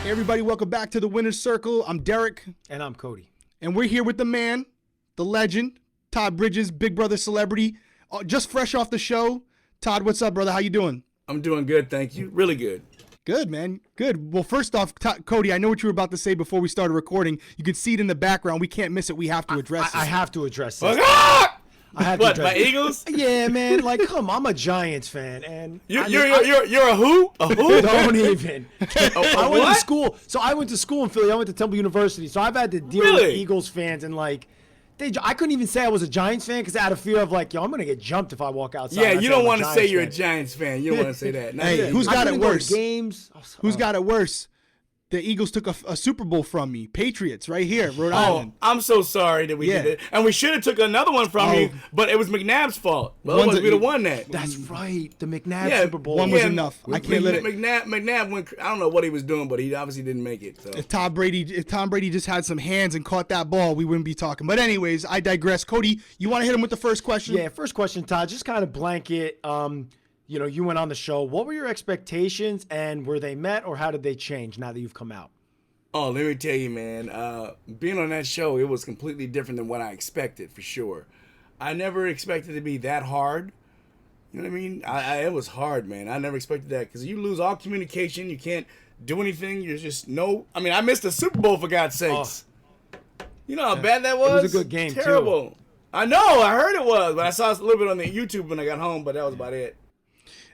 Hey everybody, welcome back to the Winner's Circle. I'm Derek. And I'm Cody. And we're here with the man, the legend, Todd Bridges, Big Brother celebrity. Just fresh off the show. Todd, what's up, brother? How you doing? I'm doing good, thank you. Really good. Good, man. Good. Well, first off, Cody, I know what you were about to say before we started recording. You can see it in the background. We can't miss it. We have to address it. I have to address this. I have what, my Eagles? Yeah, man. Like, come on, I'm a Giants fan, and you're a who? A who? Don't even. I went what? to school. So I went to school in Philly. I went to Temple University. So I've had to deal with Eagles fans, and like, I couldn't even say I was a Giants fan because out of fear of like, yo, I'm gonna get jumped if I walk outside. Yeah, you don't want to say you're a Giants fan. You don't want to say that. Hey, who's got it worse? Games. Who's got it worse? The Eagles took a Super Bowl from me. Patriots, right here, Rhode Island. I'm so sorry that we did it. And we should have took another one from you, but it was McNabb's fault. Well, we'd have won that. That's right. The McNabb Super Bowl. One was enough. I can't let it. McNabb went. I don't know what he was doing, but he obviously didn't make it. So. If Tom Brady just had some hands and caught that ball, we wouldn't be talking. But anyways, I digress. Cody, you want to hit him with the first question? Yeah, first question, Todd. Just kind of blanket. You know, you went on the show. What were your expectations, and were they met, or how did they change now that you've come out? Oh, let me tell you, man. Being on that show, it was completely different than what I expected, for sure. I never expected it to be that hard. You know what I mean? It was hard, man. I never expected that because you lose all communication. You can't do anything. You're just I mean, I missed the Super Bowl, for God's sakes. You know how bad that was? It was a good game, Terrible. too. I know. I heard it was, but I saw a little bit on the YouTube when I got home, but that was about it.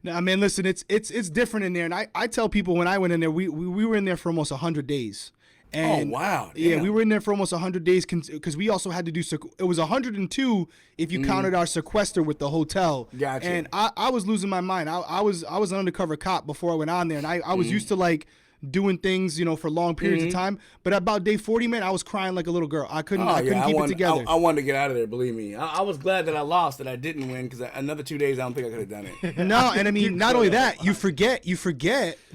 Now, man, listen, it's different in there, and I tell people when I went in there, we were in there for almost 100 days. And, oh, wow. Damn. Yeah, we were in there for almost 100 days because we also had to do it was 102 if you counted our sequester with the hotel. Gotcha. And I was losing my mind. I was an undercover cop before I went on there, and I was used to like doing things, you know, for long periods of time. But about day 40, man, I was crying like a little girl. I couldn't keep it together. I wanted to get out of there, believe me. I was glad that I lost, that I didn't win, because another 2 days, I don't think I could have done it. No, and I mean, not only that, you forget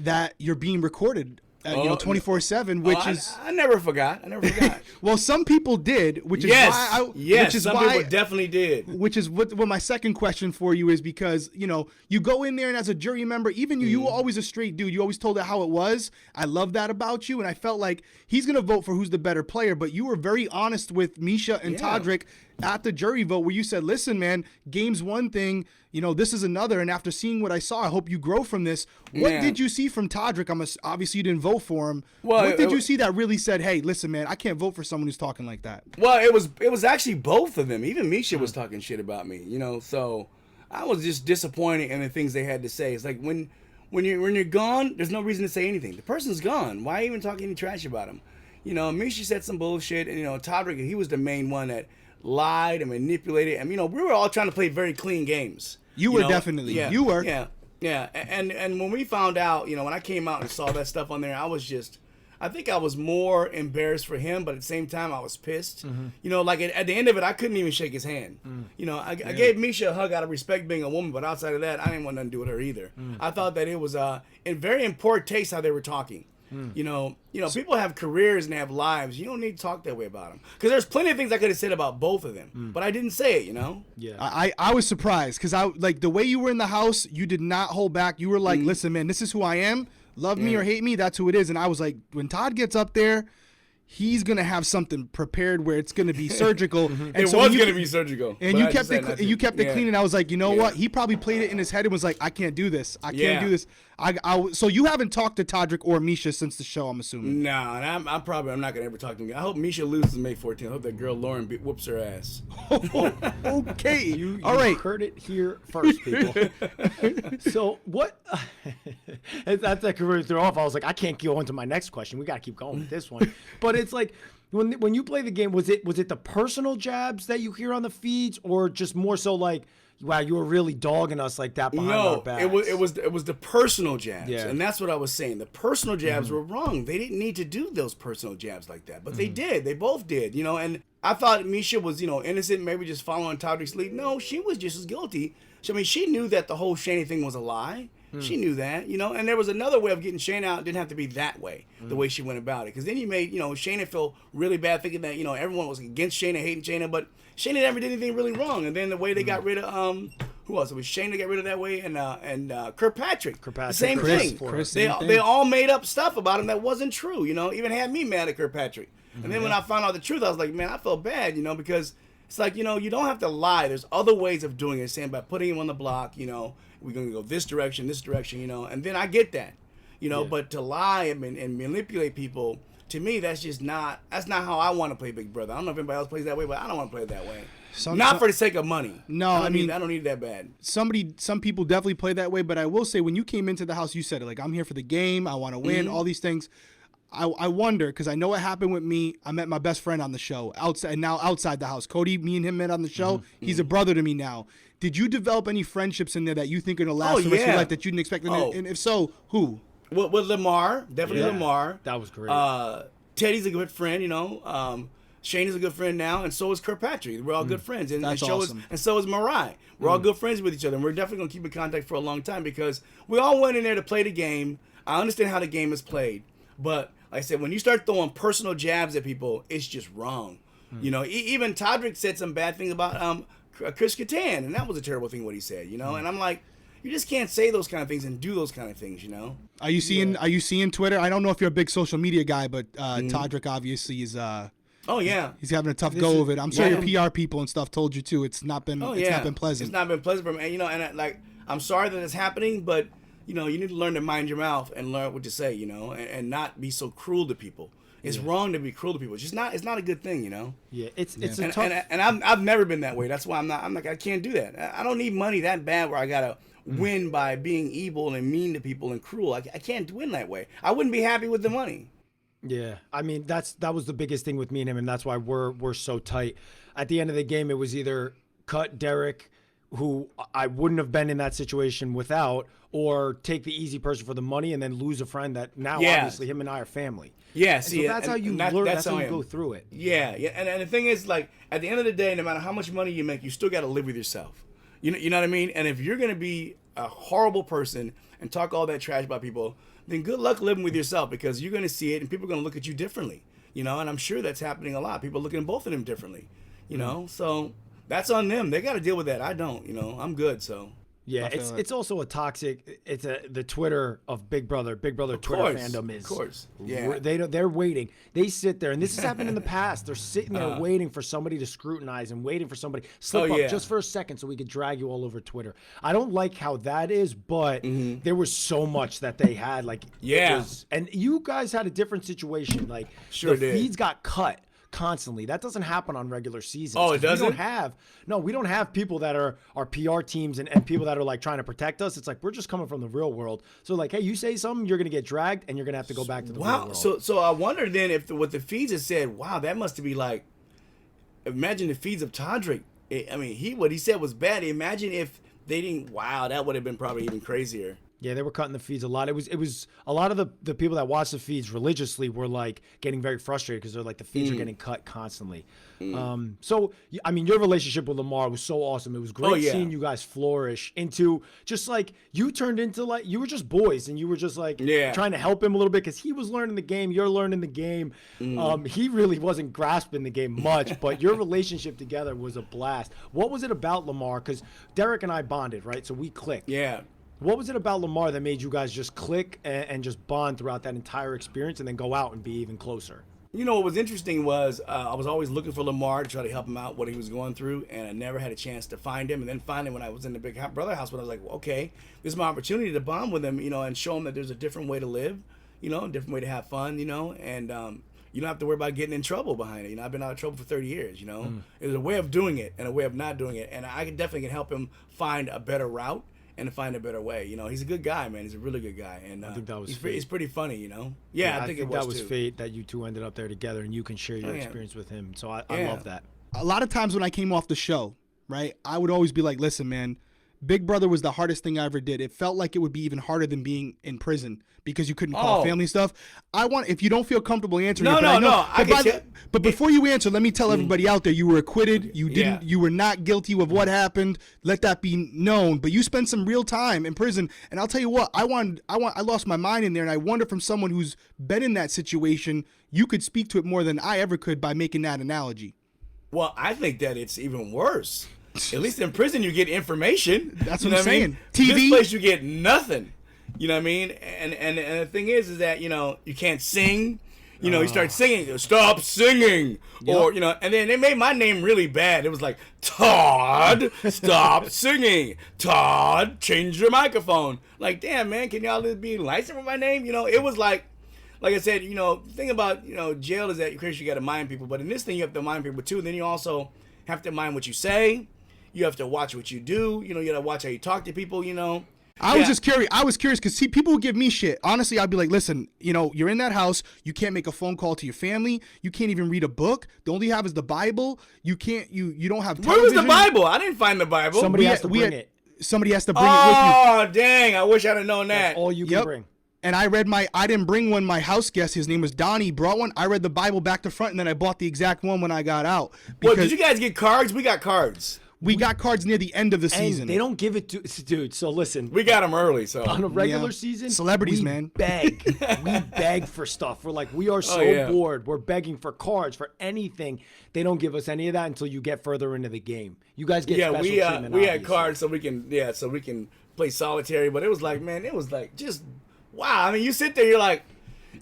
that you're being recorded. 24/7, which is I never forgot. Well, some people did, which is some people definitely did. Which is what my second question for you is, because you know you go in there and as a jury member, even you were always a straight dude. You always told it how it was. I love that about you, and I felt like he's gonna vote for who's the better player. But you were very honest with Miesha and Todrick at the jury vote, where you said, "Listen, man, game's one thing. You know, this is another. And after seeing what I saw, I hope you grow from this." What did you see from Todrick? Obviously, you didn't vote for him. Well, what did you see that really said, "Hey, listen, man, I can't vote for someone who's talking like that"? Well, it was actually both of them. Even Miesha was talking shit about me. You know, so I was just disappointed in the things they had to say. It's like when you're gone, there's no reason to say anything. The person's gone. Why even talk any trash about him? You know, Miesha said some bullshit, and you know, Todrick, he was the main one that lied and manipulated. And you know, we were all trying to play very clean games. You were definitely. Yeah, you were. Yeah. And when we found out, you know, when I came out and saw that stuff on there, I think I was more embarrassed for him, but at the same time, I was pissed. You know, like at the end of it, I couldn't even shake his hand. You know, I gave Miesha a hug out of respect being a woman, but outside of that, I didn't want nothing to do with her either. I thought that it was in very in poor taste how they were talking. You know, people have careers and they have lives. You don't need to talk that way about them. Because there's plenty of things I could have said about both of them, but I didn't say it, you know? Yeah. I was surprised because like the way you were in the house, you did not hold back. You were like, "Listen, man, this is who I am. Love me or hate me, that's who it is." And I was like, when Todd gets up there, he's going to have something prepared where it's going to be surgical. And it was going to be surgical. And you kept it clean, and I was like, you know what? He probably played it in his head and was like, I can't do this. I can't do this. So you haven't talked to Todrick or Miesha since the show, I'm assuming. No, and I'm not going to ever talk to him again. I hope Miesha loses May 14th. I hope that girl Lauren whoops her ass. Okay. You all right. heard it here first, people. So what? That's that career threw off. I was like, I can't go into my next question. We got to keep going with this one. But it's like, when you play the game, was it the personal jabs that you hear on the feeds, or just more so like, wow, you were really dogging us like that behind our backs? it was the personal jabs, and that's what I was saying. The personal jabs were wrong. They didn't need to do those personal jabs like that, but they did. They both did, you know. And I thought Miesha was, you know, innocent, maybe just following Todrick's lead. No, she was just as guilty. I mean, she knew that the whole Shayna thing was a lie. She knew that, you know, and there was another way of getting Shayna out. It didn't have to be that way, the way she went about it. Because then you made, you know, Shayna feel really bad thinking that, you know, everyone was against Shayna, hating Shayna, but Shayna never did anything really wrong. And then the way they got rid of, who else? It was Shane that got rid of that way, and Kirkpatrick. Kirkpatrick. The same thing. Chris, They all made up stuff about him that wasn't true. Even had me mad at Kirkpatrick. And then when I found out the truth, I was like, man, I felt bad. Because it's like, you don't have to lie. There's other ways of doing it. Saying by putting him on the block, we're gonna go this direction, and then I get that. But to lie and manipulate people, to me, that's not how I want to play Big Brother. I don't know if anybody else plays that way, but I don't want to play it that way. Not for the sake of money. No, I don't need it that bad. Some people definitely play that way, but I will say when you came into the house, you said it like, I'm here for the game. I want to win. All these things. I wonder, because I know what happened with me. I met my best friend on the show outside the house. Cody, me and him met on the show. He's a brother to me now. Did you develop any friendships in there that you think are going to last the rest of your life that you didn't expect? And if so, who? With Lamar, definitely Lamar. That was great. Teddy's a good friend, Shane is a good friend now, and so is Kirkpatrick. We're all good friends. And That's awesome. So is Mariah. We're all good friends with each other, and we're definitely going to keep in contact for a long time because we all went in there to play the game. I understand how the game is played, but like I said, when you start throwing personal jabs at people, it's just wrong. Even Todrick said some bad things about Chris Kattan, and that was a terrible thing what he said, And I'm like, you just can't say those kind of things and do those kind of things, Are you seeing Twitter? I don't know if you're a big social media guy, but Todrick obviously is. Oh yeah, he's having a tough go of it. I'm sure your PR people and stuff told you too. It's not been. It's not been pleasant. It's not been pleasant for me. And I'm sorry that it's happening, but you need to learn to mind your mouth and learn what to say. And not be so cruel to people. It's wrong to be cruel to people. It's just not. It's not a good thing. Yeah, it's a tough. And I've never been that way. That's why I can't do that. I don't need money that bad where I gotta win by being evil and mean to people and cruel. I can't win that way. I wouldn't be happy with the money. Yeah, I mean that was the biggest thing with me and him, and that's why we're so tight. At the end of the game, it was either cut Derek, who I wouldn't have been in that situation without, or take the easy person for the money and then lose a friend that now obviously him and I are family. Yeah, see, so that's how you learn. That's how you go through it. Yeah, and the thing is, like, at the end of the day, no matter how much money you make, you still got to live with yourself. You know what I mean? And if you're gonna be a horrible person and talk all that trash about people, then good luck living with yourself because you're gonna see it and people are gonna look at you differently. And I'm sure that's happening a lot. People looking at both of them differently. So that's on them. They got to deal with that. I don't. I'm good. So. Yeah, it's also a toxic. It's the Twitter of Big Brother. Big Brother Twitter fandom is. Of course. Yeah. They're waiting. They sit there, and this has happened in the past. They're sitting there waiting for somebody to scrutinize and waiting for somebody slip up just for a second so we could drag you all over Twitter. I don't like how that is, but there was so much that they had. And you guys had a different situation. Like sure the feeds got cut constantly. That doesn't happen on regular seasons. Oh, it doesn't? We don't have people that are our PR teams and people that are like trying to protect us. It's like we're just coming from the real world. So like, hey, you say something, you're gonna get dragged and you're gonna have to go back to the real world. So I wonder then if what the feeds had said, wow, that must be like, imagine the feeds of Todrick. What he said was bad. Imagine if they didn't, wow, that would have been probably even crazier. Yeah, they were cutting the feeds a lot. It was a lot of the people that watch the feeds religiously were like getting very frustrated because they're like the feeds are getting cut constantly. So your relationship with Lamar was so awesome. It was great seeing you guys flourish into just like you turned into like you were just boys and you were just like trying to help him a little bit because he was learning the game. You're learning the game. He really wasn't grasping the game much, but your relationship together was a blast. What was it about Lamar? Because Derek and I bonded, right? So we clicked. Yeah. What was it about Lamar that made you guys just click and just bond throughout that entire experience and then go out and be even closer? What was interesting was I was always looking for Lamar to try to help him out what he was going through, and I never had a chance to find him. And then finally, when I was in the Big Brother house, I was like, well, okay, this is my opportunity to bond with him, and show him that there's a different way to live, a different way to have fun, and you don't have to worry about getting in trouble behind it. I've been out of trouble for 30 years, There's a way of doing it and a way of not doing it, and I definitely can help him find a better route and to find a better way. He's a good guy, man. He's a really good guy. And I think that was fate. He's pretty funny, Yeah, I think it was that was too. Fate that you two ended up there together and you can share your experience with him. So I love that. A lot of times when I came off the show, right, I would always be like, listen, man, Big Brother was the hardest thing I ever did. It felt like it would be even harder than being in prison because you couldn't call family stuff. If you don't feel comfortable answering but before you answer, let me tell everybody out there, you were acquitted. You were not guilty of what happened. Let that be known. But you spent some real time in prison. And I'll tell you what, I lost my mind in there. And I wonder from someone who's been in that situation, you could speak to it more than I ever could by making that analogy. Well, I think that it's even worse. At least in prison you get information. That's you what know I'm saying. I mean? TV. This place you get nothing. You know what I mean? And the thing is that you can't sing. You start singing, stop singing, or and then they made my name really bad. It was like, Todd, stop singing. Todd, change your microphone. Like, damn, man, can y'all be licensed with my name? It was like I said, the thing about jail is that of course you got to mind people, but in this thing you have to mind people too. And then you also have to mind what you say. You have to watch what you do. You got to watch how you talk to people. I was just curious. I was curious because people would give me shit. Honestly, I'd be like, listen, you're in that house. You can't make a phone call to your family. You can't even read a book. The only you have is the Bible. You can't. You don't have television. Where was the Bible? I didn't find the Bible. Somebody has to bring it. Somebody has to bring it with you. Oh, dang. I wish I'd have known that. That's all you can bring. And I didn't bring one. My house guest, his name was Donnie, brought one. I read the Bible back to front, and then I bought the exact one when I got out. Well, did you guys get cards? We got cards. We got cards near the end of the season. They don't give it to dude. So listen, we got them early. So on a regular season, celebrities, we man, beg. We beg for stuff. We're like, we are so bored. We're begging for cards, for anything. They don't give us any of that until you get further into the game. You guys get special treatment. We had cards so we can play solitary. But it was like, man, it was like just wow. I mean, you sit there, you're like.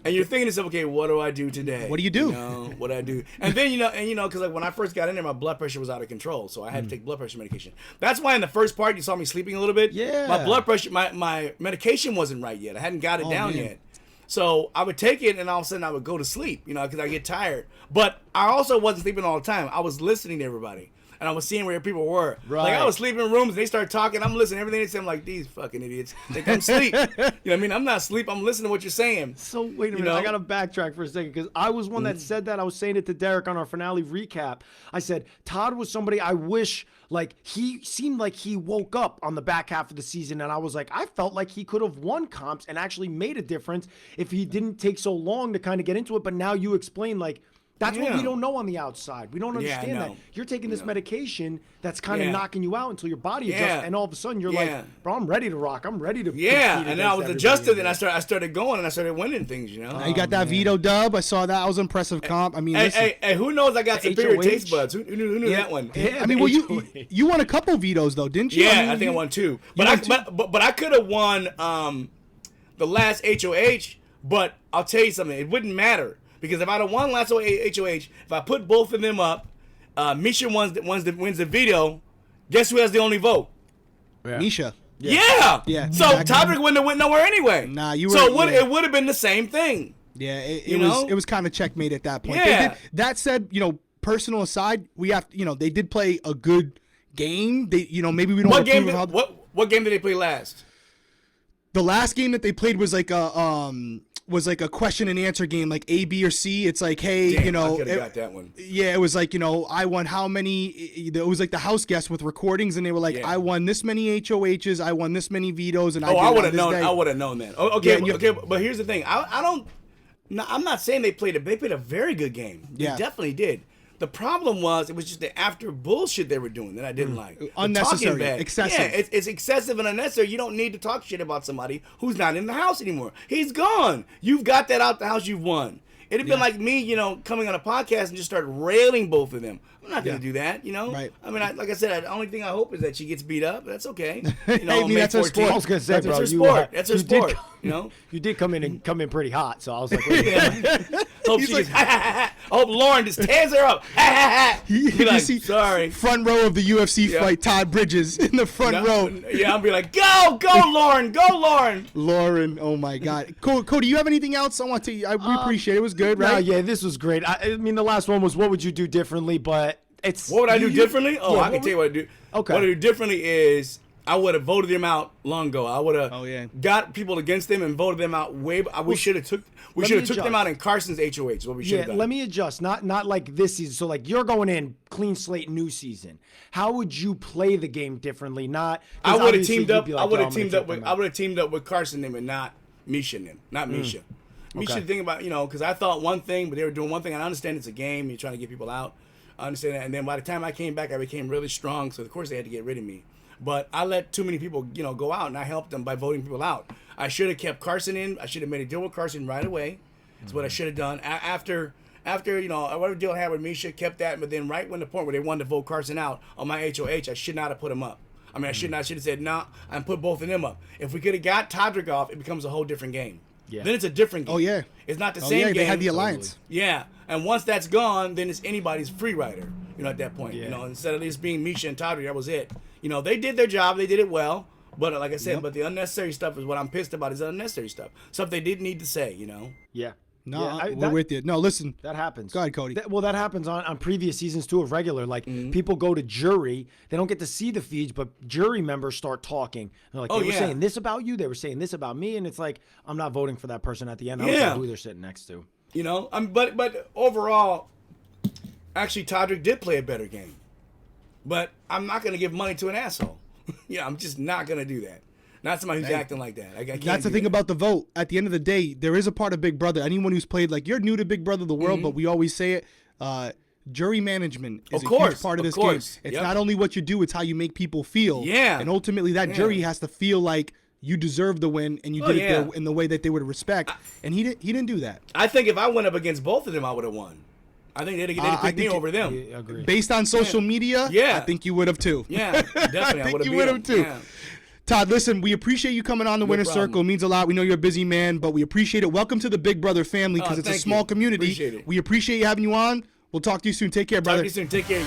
And you're thinking to yourself, okay, what do I do today? What do you do? What do I do? And then, because like when I first got in there, my blood pressure was out of control. So I had to take blood pressure medication. That's why in the first part, you saw me sleeping a little bit. Yeah. My blood pressure, my medication wasn't right yet. I hadn't got it down yet. So I would take it and all of a sudden I would go to sleep, because I get tired. But I also wasn't sleeping all the time. I was listening to everybody. And I was seeing where people were. Right. Like I was sleeping in rooms and they started talking. I'm listening to everything they say. I'm like, these fucking idiots think I'm asleep. You know what I mean? I'm not asleep. I'm listening to what you're saying. So wait a minute. I got to backtrack for a second because I was one that said that. I was saying it to Derek on our finale recap. I said, Todd was somebody I wish, like, he seemed like he woke up on the back half of the season. And I was like, I felt like he could have won comps and actually made a difference if he didn't take so long to kind of get into it. But now you explain, like, that's what we don't know on the outside. We don't understand that. You're taking this medication that's kind of knocking you out until your body adjusts, and all of a sudden you're like, bro, I'm ready to rock. I'm ready to and then I was adjusted, and I started going, and I started winning things, You got that veto dub. I saw that. That was impressive comp. I mean, hey, who knows I got superior taste buds? Who knew that one? I mean, well, you won a couple vetoes, though, didn't you? Yeah, I think I won two. But I could have won the last HOH, but I'll tell you something. It wouldn't matter. Because if I'd have won last HOH, if I put both of them up, Miesha wins the veto. Guess who has the only vote? Miesha. Yeah. So exactly. Todrick wouldn't have went nowhere anyway. Nah, you were. So it would have been the same thing. Yeah, it was kind of checkmate at that point. Yeah. That said, personal aside, we have they did play a good game. They maybe we don't. What game? What game did they play last? The last game that they played was like a question and answer game, like A, B, or C. It's like, hey, Damn, I could have got that one. Yeah, it was like, I won how many? It was like the house guests with recordings, and they were like, I won this many HOHs, I won this many vetoes, and I would have known. I would have known that. Okay, but here's the thing. I'm not saying they played a very good game. They definitely did. The problem was, it was just the after bullshit they were doing that I didn't like. Unnecessary, excessive. Yeah, it's excessive and unnecessary. You don't need to talk shit about somebody who's not in the house anymore. He's gone. You've got that out the house. You've won. It'd have been like me, coming on a podcast and just start railing both of them. I'm not going to do that, Right. I mean, like I said, the only thing I hope is that she gets beat up. That's okay. That's her sport. I was going to say, that's bro, her sport. That's her sport. You did come in pretty hot, so I was like, hope she gets, I hope Lauren just tears her up. Be like, sorry. Front row of the UFC fight, Todd Bridges in the front row. Yeah, I'll be like, go Lauren, go Lauren. Lauren, oh my God. Cody, you have anything else I want to? We appreciate it. It was good, right? Yeah, this was great. I mean, the last one was what would you do differently, but what would I do differently? Oh, I can tell you what I do. Okay. What I do differently is I would have voted them out long ago. I would have got people against them and voted them out way. We should have took them out in Carson's HOH. What we should have done. Let me adjust. Not like this season. So like you're going in clean slate new season. How would you play the game differently? I would have teamed up. I would have teamed up with Carson and not Miesha and not Miesha. Miesha, the thing about because I thought one thing, but they were doing one thing. And I understand it's a game. You're trying to get people out. I understand that. And then by the time I came back, I became really strong. So of course they had to get rid of me. But I let too many people, go out, and I helped them by voting people out. I should have kept Carson in. I should have made a deal with Carson right away. That's what I should have done. After after, whatever deal I had with Miesha, kept that, but then right when the point where they wanted to vote Carson out on my HOH, I should not have put him up. I mean, I should have said, nah, and put both of them up. If we could have got Todrick off, it becomes a whole different game. Yeah. Then it's a different game. Oh, yeah. It's not the Oh, same yeah, game. they had the alliance. Yeah, and once that's gone, then it's anybody's free rider. At that point, Yeah. Instead of this being Miesha and Todrick, that was it. They did their job, they did it well, but like I said, Yep. but the unnecessary stuff is what I'm pissed about. Is the unnecessary stuff they didn't need to say. Yeah. No, Yeah, we're with you. No, listen. That happens. Go ahead, Cody. That happens on previous seasons too of regular. Like people go to jury, they don't get to see the feeds, but jury members start talking. They're like, they were saying this about you, they were saying this about me, and it's like I'm not voting for that person at the end. I don't know who they're sitting next to. But overall, actually, Todrick did play a better game. But I'm not going to give money to an asshole. I'm just not going to do that. Not somebody who's acting like that. I can't That's the thing about the vote. At the end of the day, there is a part of Big Brother. Anyone who's played, like, you're new to Big Brother the World, but we always say it. Jury management is a huge part of this game. It's not only what you do, it's how you make people feel. Yeah. And ultimately, that jury has to feel like you deserve the win and you did it in the way that they would respect. And he didn't do that. I think if I went up against both of them, I would have won. I think they'd have picked me over them. I agree. Based on social media, I think you would have too. Yeah, definitely. I think you would have too. Yeah. Todd, listen, we appreciate you coming on the Winner's Circle. It means a lot. We know you're a busy man, but we appreciate it. Welcome to the Big Brother family because it's a small community. Appreciate it. We appreciate you having you on. We'll talk to you soon. Take care, brother. Talk to you soon. Take care.